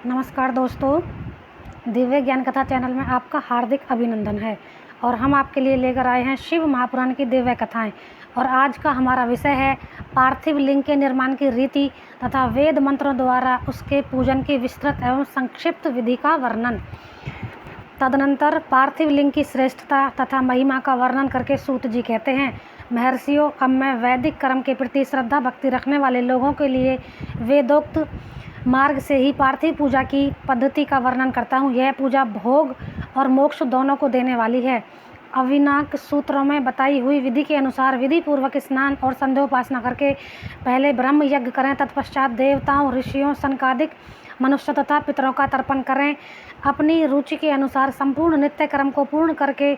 नमस्कार दोस्तों, दिव्य ज्ञान कथा चैनल में आपका हार्दिक अभिनंदन है। और हम आपके लिए लेकर आए हैं शिव महापुराण की दिव्य कथाएं। और आज का हमारा विषय है पार्थिव लिंग के निर्माण की रीति तथा वेद मंत्रों द्वारा उसके पूजन की विस्तृत एवं संक्षिप्त विधि का वर्णन। तदनंतर पार्थिव लिंग की श्रेष्ठता तथा महिमा का वर्णन करके सूत जी कहते हैं, महर्षियों, अब मैं वैदिक कर्म के प्रति श्रद्धा भक्ति रखने वाले लोगों के लिए वेदोक्त मार्ग से ही पार्थिव पूजा की पद्धति का वर्णन करता हूँ। यह पूजा भोग और मोक्ष दोनों को देने वाली है। अविनाक सूत्रों में बताई हुई विधि के अनुसार विधि पूर्वक स्नान और संध्योपासना करके पहले ब्रह्म यज्ञ करें, तत्पश्चात देवताओं, ऋषियों, सनकादिक मनुष्य तथा पितरों का तर्पण करें। अपनी रुचि के अनुसार संपूर्ण नित्य कर्म को पूर्ण करके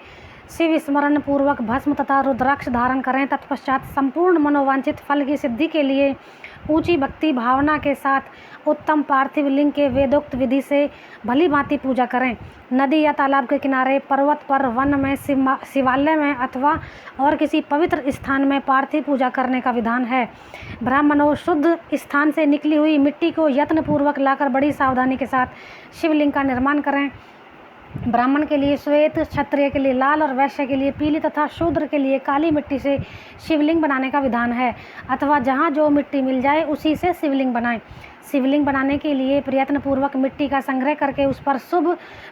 शिव स्मरण पूर्वक भस्म तथा रुद्राक्ष धारण करें। तत्पश्चात संपूर्ण मनोवांछित फल की सिद्धि के लिए ऊंची भक्ति भावना के साथ उत्तम पार्थिव लिंग के वेदोक्त विधि से भली भांति पूजा करें। नदी या तालाब के किनारे, पर्वत पर, वन में, शिवालय में अथवा और किसी पवित्र स्थान में पार्थिव पूजा करने का विधान है। ब्राह्मणों, शुद्ध स्थान से निकली हुई मिट्टी को यत्नपूर्वक लाकर बड़ी सावधानी के साथ शिवलिंग का निर्माण करें। ब्राह्मण के लिए श्वेत, क्षत्रिय के लिए लाल और वैश्य के लिए पीली तथा शूद्र के लिए काली मिट्टी से शिवलिंग बनाने का विधान है, अथवा जहाँ जो मिट्टी मिल जाए उसी से शिवलिंग बनाएं। शिवलिंग बनाने के लिए प्रयत्नपूर्वक मिट्टी का संग्रह करके उस पर शुभ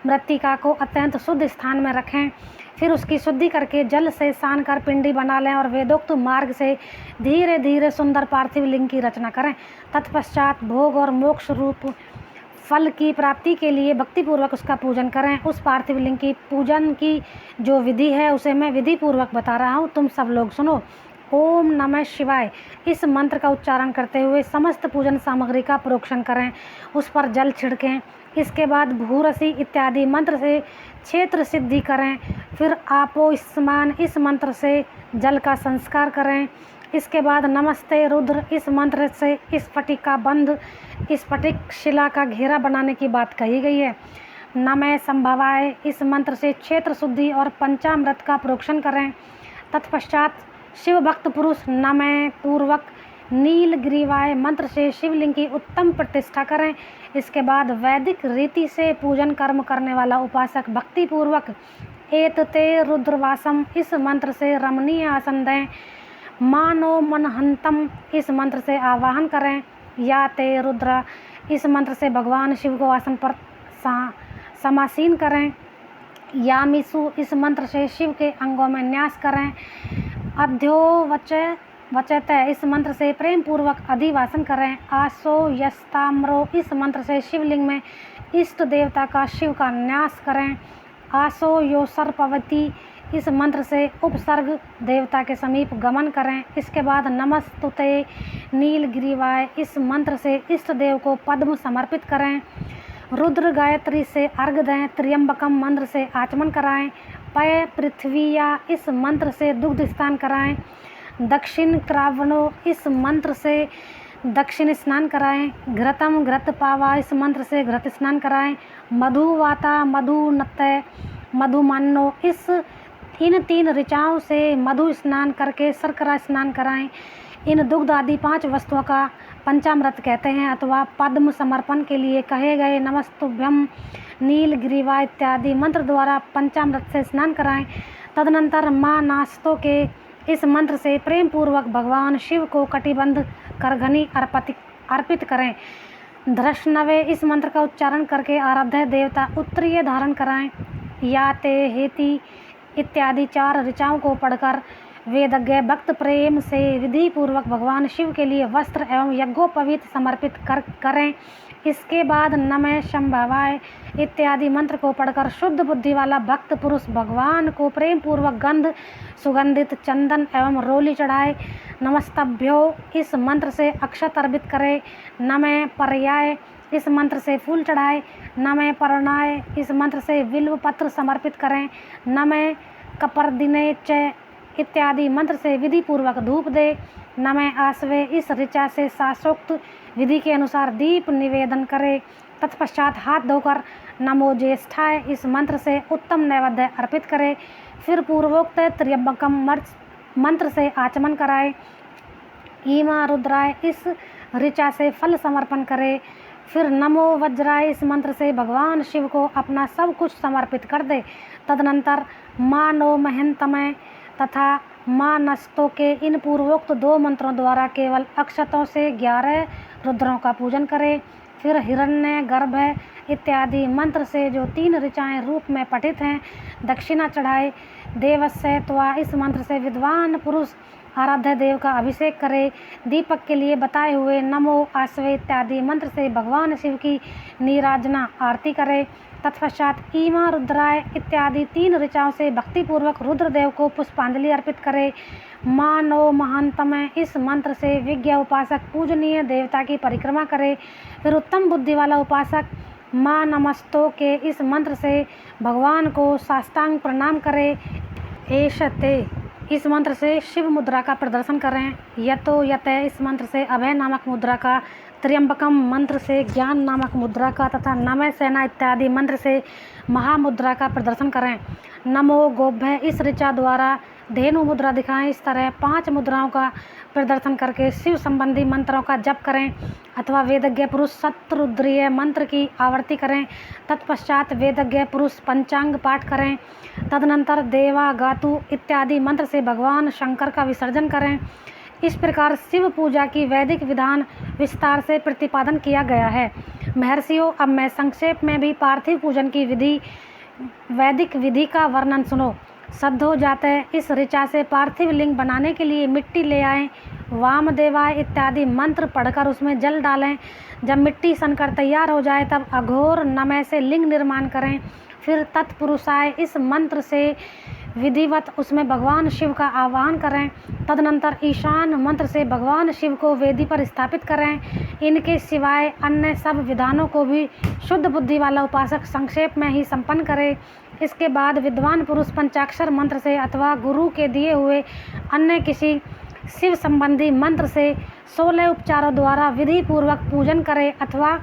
मृत्तिका को अत्यंत शुद्ध स्थान में रखें। फिर उसकी शुद्धि करके जल से सान कर पिंडी बना लें और वेदोक्त मार्ग से धीरे धीरे सुंदर पार्थिव लिंग की रचना करें। तत्पश्चात भोग और मोक्ष रूप फल की प्राप्ति के लिए भक्तिपूर्वक उसका पूजन करें। उस पार्थिव लिंग की पूजन की जो विधि है उसे मैं विधि पूर्वक बता रहा हूँ, तुम सब लोग सुनो। ओम नमः शिवाय इस मंत्र का उच्चारण करते हुए समस्त पूजन सामग्री का प्रोक्षण करें, उस पर जल छिड़कें। इसके बाद भूरसी इत्यादि मंत्र से क्षेत्र सिद्धि करें। फिर आपो स्मान इस मंत्र से जल का संस्कार करें। इसके बाद नमस्ते रुद्र इस मंत्र से स्फटिक शिला का घेरा बनाने की बात कही गई है। नमः संभवाय इस मंत्र से क्षेत्र शुद्धि और पंचामृत का प्रोक्षण करें। तत्पश्चात शिव भक्त पुरुष नमः पूर्वक नीलग्रीवाय मंत्र से शिवलिंग की उत्तम प्रतिष्ठा करें। इसके बाद वैदिक रीति से पूजन कर्म करने वाला उपासक भक्ति पूर्वक एतते रुद्रवासम इस मंत्र से रमणीय आसन दें। मानो मनहंतम इस मंत्र से आवाहन करें। या ते रुद्र इस मंत्र से भगवान शिव को आसन पर समासीन करें। या मिसु इस मंत्र से शिव के अंगों में न्यास करें। अध्यो वचते इस मंत्र से प्रेम पूर्वक अधिवासन करें। आसो यस्ताम्रो इस मंत्र से शिवलिंग में इष्ट देवता का शिव का न्यास करें। आसो यो सर्पवती इस मंत्र से उपसर्ग देवता के समीप गमन करें। इसके बाद नमस्तुते नीलगिरिवाय इस मंत्र से इष्ट देव को पद्म समर्पित करें। रुद्र गायत्री से अर्घ दें। त्र्यंबकम मंत्र से आचमन कराएं। पय पृथ्वीया इस मंत्र से दुग्ध स्नान कराएं। दक्षिण क्रावणो इस मंत्र से दक्षिण स्नान कराएं। घृतम घृत पावा इस मंत्र से घृत स्नान कराएं। मधुवाता मधुनतय मधुमानो इन 3 ऋचाओं से मधु स्नान करके शर्करा स्नान कराएं। इन दुग्ध आदि 5 वस्तुओं का पंचामृत कहते हैं, अथवा पद्म समर्पण के लिए कहे गए नमस्तुभ्यम नीलग्रीवा इत्यादि मंत्र द्वारा पंचामृत से स्नान कराएं। तदनंतर माँ नास्तों के इस मंत्र से प्रेम पूर्वक भगवान शिव को कटिबंध करघनी अर्पित करें। धृष्णवे इस मंत्र का उच्चारण करके आराध्य देवता उत्तरीय धारण कराएं। या ते हेति इत्यादि 4 ऋचाओं को पढ़कर वेदज्ञ भक्त प्रेम से विधि पूर्वक भगवान शिव के लिए वस्त्र एवं यज्ञोपवीत समर्पित करें। इसके बाद नमः शंभवाय इत्यादि मंत्र को पढ़कर शुद्ध बुद्धि वाला भक्त पुरुष भगवान को प्रेम पूर्वक गंध सुगंधित चंदन एवं रोली चढ़ाए। नमस्तभ्यो इस मंत्र से अक्षत अर्पित करे। नमः पर्याय इस मंत्र से फूल चढ़ाए। नमः पर्णाय इस मंत्र से बिल्व पत्र समर्पित करें। नमः कपर्दिने च इत्यादि मंत्र से विधि पूर्वक धूप दे। नमः आसवे इस ऋचा से शास्त्रोक्त विधि के अनुसार दीप निवेदन करे। तत्पश्चात हाथ धोकर नमो ज्येष्ठाय इस मंत्र से उत्तम नैवेद्य अर्पित करे। फिर पूर्वोक्त त्र्यंबकम मंत्र से आचमन कराए। ईमा रुद्राय इस ऋचा से फल समर्पण करे। फिर नमो वज्राय इस मंत्र से भगवान शिव को अपना सब कुछ समर्पित कर दे। तदनंतर माँ नो महंतमय तथा माँ नस्तो के इन पूर्वोक्त 2 मंत्रों द्वारा केवल अक्षतों से 11 रुद्रों का पूजन करे। फिर हिरण्य गर्भ इत्यादि मंत्र से जो 3 ऋचाएँ रूप में पठित हैं दक्षिणा चढ़ाए। देवस्य त्वा इस मंत्र से विद्वान पुरुष आराध्य देव का अभिषेक करे। दीपक के लिए बताए हुए नमो आश्वे इत्यादि मंत्र से भगवान शिव की नीराजना आरती करे। तत्पश्चात ईमा रुद्राय इत्यादि 3 ऋचाओं से भक्तिपूर्वक रुद्रदेव को पुष्पांजलि अर्पित करे। माँ नो महांतमय इस मंत्र से विज्ञ उपासक पूजनीय देवता की परिक्रमा करे। फिर उत्तम बुद्धि वाला उपासक माँ नमस्तो के इस मंत्र से भगवान को साष्टांग प्रणाम करे। एषते इस मंत्र से शिव मुद्रा का प्रदर्शन करें। यतो यते इस मंत्र से अभय नामक मुद्रा का, त्र्यंबकम मंत्र से ज्ञान नामक मुद्रा का तथा नमः सेना इत्यादि मंत्र से महामुद्रा का प्रदर्शन करें। नमो गोभ्य इस ऋचा द्वारा धेनु मुद्रा दिखाएं। इस तरह 5 मुद्राओं का प्रदर्शन करके शिव संबंधी मंत्रों का जप करें अथवा वेदज्ञ पुरुष शतरुद्रीय मंत्र की आवर्ती करें। तत्पश्चात वेदज्ञ पुरुष पंचांग पाठ करें। तदनंतर देवा गातु इत्यादि मंत्र से भगवान शंकर का विसर्जन करें। इस प्रकार शिव पूजा की वैदिक विधान विस्तार से प्रतिपादन किया गया है। महर्षियों, अब मैं संक्षेप में भी पार्थिव पूजन की वैदिक विधि का वर्णन सुनो। सद्धो जाते इस ऋचा से पार्थिव लिंग बनाने के लिए मिट्टी ले आएं। वामदेवाय इत्यादि मंत्र पढ़कर उसमें जल डालें। जब मिट्टी सनकर तैयार हो जाए तब अघोर नमः से लिंग निर्माण करें। फिर तत्पुरुषाय इस मंत्र से विधिवत उसमें भगवान शिव का आह्वान करें। तदनंतर ईशान मंत्र से भगवान शिव को वेदी पर स्थापित करें। इनके सिवाय अन्य सब विधानों को भी शुद्ध बुद्धि वाला उपासक संक्षेप में ही संपन्न करे। इसके बाद विद्वान पुरुष पंचाक्षर मंत्र से अथवा गुरु के दिए हुए अन्य किसी शिव संबंधी मंत्र से 16 उपचारों द्वारा विधि पूर्वक पूजन करे अथवा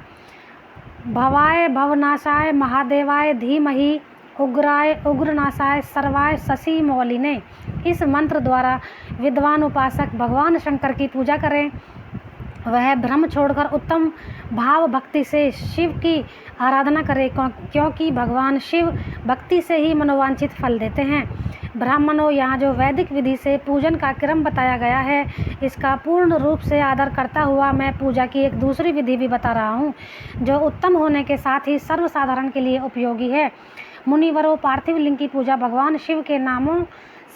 भवाय भवनाशाय महादेवाय धीमहि उग्राय उग्रनाशाय सर्वाय शशि मौलिने इस मंत्र द्वारा विद्वान उपासक भगवान शंकर की पूजा करें। वह भ्रम छोड़कर उत्तम भाव भक्ति से शिव की आराधना करे, क्योंकि भगवान शिव भक्ति से ही मनोवांछित फल देते हैं। ब्राह्मणों, यहाँ जो वैदिक विधि से पूजन का क्रम बताया गया है इसका पूर्ण रूप से आदर करता हुआ मैं पूजा की एक दूसरी विधि भी बता रहा हूँ जो उत्तम होने के साथ ही सर्वसाधारण के लिए उपयोगी है। मुनिवरों, पार्थिव लिंग की पूजा भगवान शिव के नामों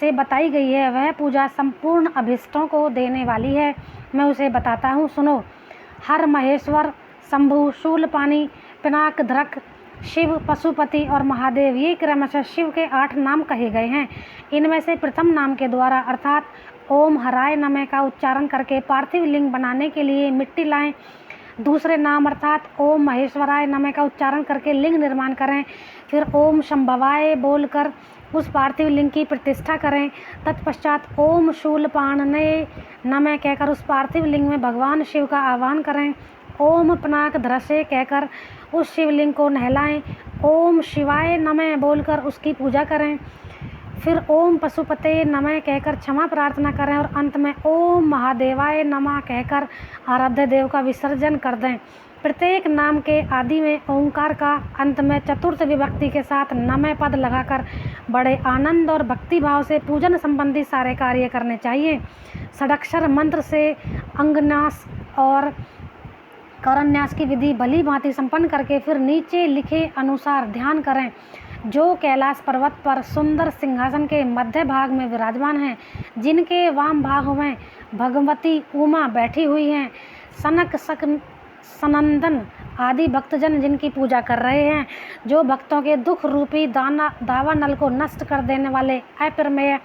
से बताई गई है। वह पूजा संपूर्ण अभिष्टों को देने वाली है। मैं उसे बताता हूँ, सुनो। हर महेश्वर, शंभु, शूलपाणी, पिनाकधरक, शिव, पशुपति और महादेव ये क्रमशः शिव के 8 नाम कहे गए हैं। इनमें से प्रथम नाम के द्वारा अर्थात ओम हराय नमः का उच्चारण करके पार्थिव लिंग बनाने के लिए मिट्टी लाएं। दूसरे नाम अर्थात ओम महेश्वराय नमः का उच्चारण करके लिंग निर्माण करें। फिर ओम शंभवाय बोलकर उस पार्थिव लिंग की प्रतिष्ठा करें। तत्पश्चात ओम शूलपाणने नमः कहकर उस पार्थिव लिंग में भगवान शिव का आह्वान करें। ओम पनाक धरसे कहकर उस शिवलिंग को नहलाएं। ओम शिवाय नमः बोलकर उसकी पूजा करें। फिर ओम पशुपते नमः कहकर क्षमा प्रार्थना करें और अंत में ओम महादेवाय नमः कहकर आराध्य देव का विसर्जन कर दें। प्रत्येक नाम के आदि में ओंकार का, अंत में चतुर्थ विभक्ति के साथ नमः पद लगाकर बड़े आनंद और भक्ति भाव से पूजन संबंधी सारे कार्य करने चाहिए। षडाक्षर मंत्र से अंगन्यास और करन्यास की विधि भली भांति संपन्न करके फिर नीचे लिखे अनुसार ध्यान करें। जो कैलाश पर्वत पर सुंदर सिंहासन के मध्य भाग में विराजमान हैं, जिनके वाम भाग में भगवती उमा बैठी हुई हैं, सनक सनंदन आदि भक्तजन जिनकी पूजा कर रहे हैं, जो भक्तों के दुख रूपी दावानल को नष्ट कर देने वाले अप्रमेय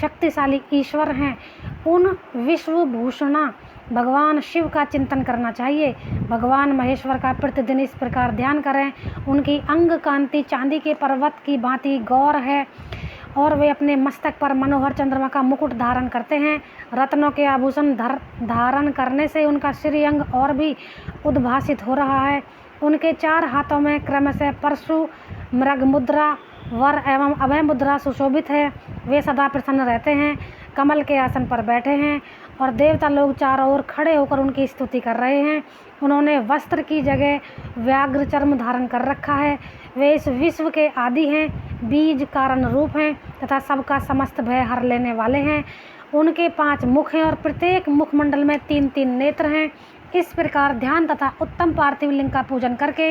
शक्तिशाली ईश्वर हैं, उन विश्वभूषणा भगवान शिव का चिंतन करना चाहिए। भगवान महेश्वर का प्रतिदिन इस प्रकार ध्यान करें। उनकी अंग कांति चांदी के पर्वत की भांति गौर है और वे अपने मस्तक पर मनोहर चंद्रमा का मुकुट धारण करते हैं। रत्नों के आभूषण धारण करने से उनका श्रीअंग और भी उद्भासित हो रहा है। उनके 4 हाथों में क्रमशः परशु, मृग मुद्रा, वर एवं अभय मुद्रा सुशोभित है। वे सदा प्रसन्न रहते हैं, कमल के आसन पर बैठे हैं और देवता लोग चारों ओर खड़े होकर उनकी स्तुति कर रहे हैं। उन्होंने वस्त्र की जगह व्याघ्र चर्म धारण कर रखा है। वे इस विश्व के आदि हैं, बीज कारण रूप हैं तथा सबका समस्त भय हर लेने वाले हैं। उनके 5 मुख हैं और प्रत्येक मुखमंडल में 3-3 नेत्र हैं। इस प्रकार ध्यान तथा उत्तम पार्थिव लिंग का पूजन करके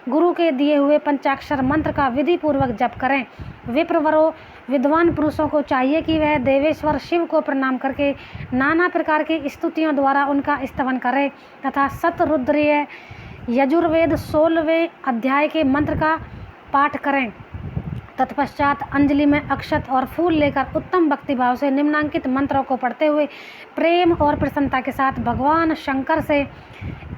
गुरु के दिए हुए पंचाक्षर मंत्र का विधि पूर्वक जप करें। विप्रवरों, विद्वान पुरुषों को चाहिए कि वह देवेश्वर शिव को प्रणाम करके नाना प्रकार की स्तुतियों द्वारा उनका स्तवन करें तथा शतरुद्रीय यजुर्वेद 16वें अध्याय के मंत्र का पाठ करें। तत्पश्चात अंजलि में अक्षत और फूल लेकर उत्तम भक्तिभाव से निम्नांकित मंत्रों को पढ़ते हुए प्रेम और प्रसन्नता के साथ भगवान शंकर से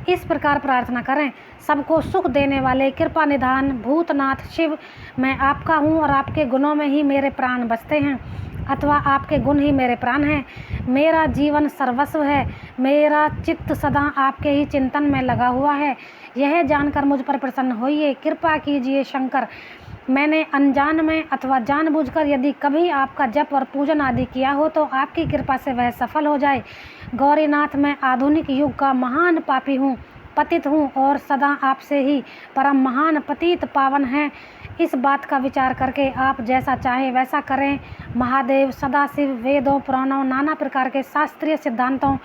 इस प्रकार प्रार्थना करें। सबको सुख देने वाले कृपा निधान भूतनाथ शिव, मैं आपका हूँ और आपके गुणों में ही मेरे प्राण बसते हैं, अथवा आपके गुण ही मेरे प्राण हैं। मेरा जीवन सर्वस्व है। मेरा चित्त सदा आपके ही चिंतन में लगा हुआ है। यह जानकर मुझ पर प्रसन्न होइए। कृपा कीजिए शंकर, मैंने अनजान में अथवा जानबूझकर यदि कभी आपका जप और पूजन आदि किया हो तो आपकी कृपा से वह सफल हो जाए। गौरीनाथ, मैं आधुनिक युग का महान पापी हूँ, पतित हूँ और सदा आपसे ही परम महान पतित पावन है। इस बात का विचार करके आप जैसा चाहें वैसा करें। महादेव, सदाशिव, वेदों, पुराणों, नाना प्रकार के शास्त्रीय सिद्धांतों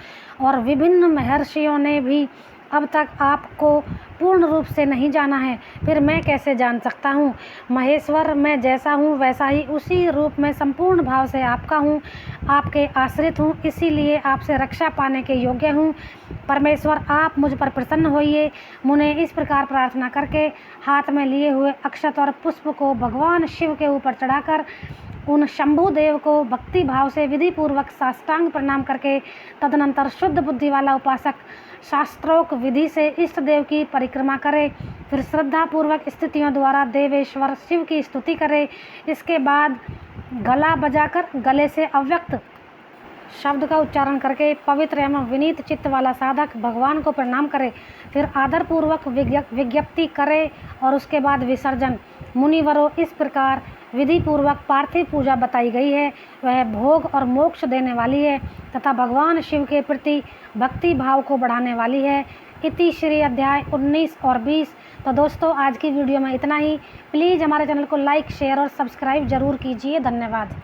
और विभिन्न महर्षियों ने भी अब तक आपको पूर्ण रूप से नहीं जाना है, फिर मैं कैसे जान सकता हूँ। महेश्वर, मैं जैसा हूँ वैसा ही उसी रूप में संपूर्ण भाव से आपका हूँ, आपके आश्रित हूँ, इसीलिए आपसे रक्षा पाने के योग्य हूँ। परमेश्वर, आप मुझ पर प्रसन्न होइए। मुने इस प्रकार प्रार्थना करके हाथ में लिए हुए अक्षत और पुष्प को भगवान शिव के ऊपर चढ़ाकर उन शंभु देव को भक्ति भाव से विधि पूर्वक साष्टांग प्रणाम करके तदनंतर शुद्ध बुद्धि वाला उपासक शास्त्रोक्त विधि से इष्ट देव की परिक्रमा करे। फिर श्रद्धा पूर्वक स्थितियों द्वारा देवेश्वर शिव की स्तुति करे। इसके बाद गला बजाकर गले से अव्यक्त शब्द का उच्चारण करके पवित्र एवं विनीत चित्त वाला साधक भगवान को प्रणाम करे। फिर आदरपूर्वक विज्ञप्ति करे और उसके बाद विसर्जन। मुनिवरों, इस प्रकार विधि पूर्वक पार्थिव पूजा बताई गई है, वह भोग और मोक्ष देने वाली है तथा भगवान शिव के प्रति भक्ति भाव को बढ़ाने वाली है। इति श्री अध्याय 19 और 20। तो दोस्तों, आज की वीडियो में इतना ही। प्लीज़ हमारे चैनल को लाइक, शेयर और सब्सक्राइब जरूर कीजिए। धन्यवाद।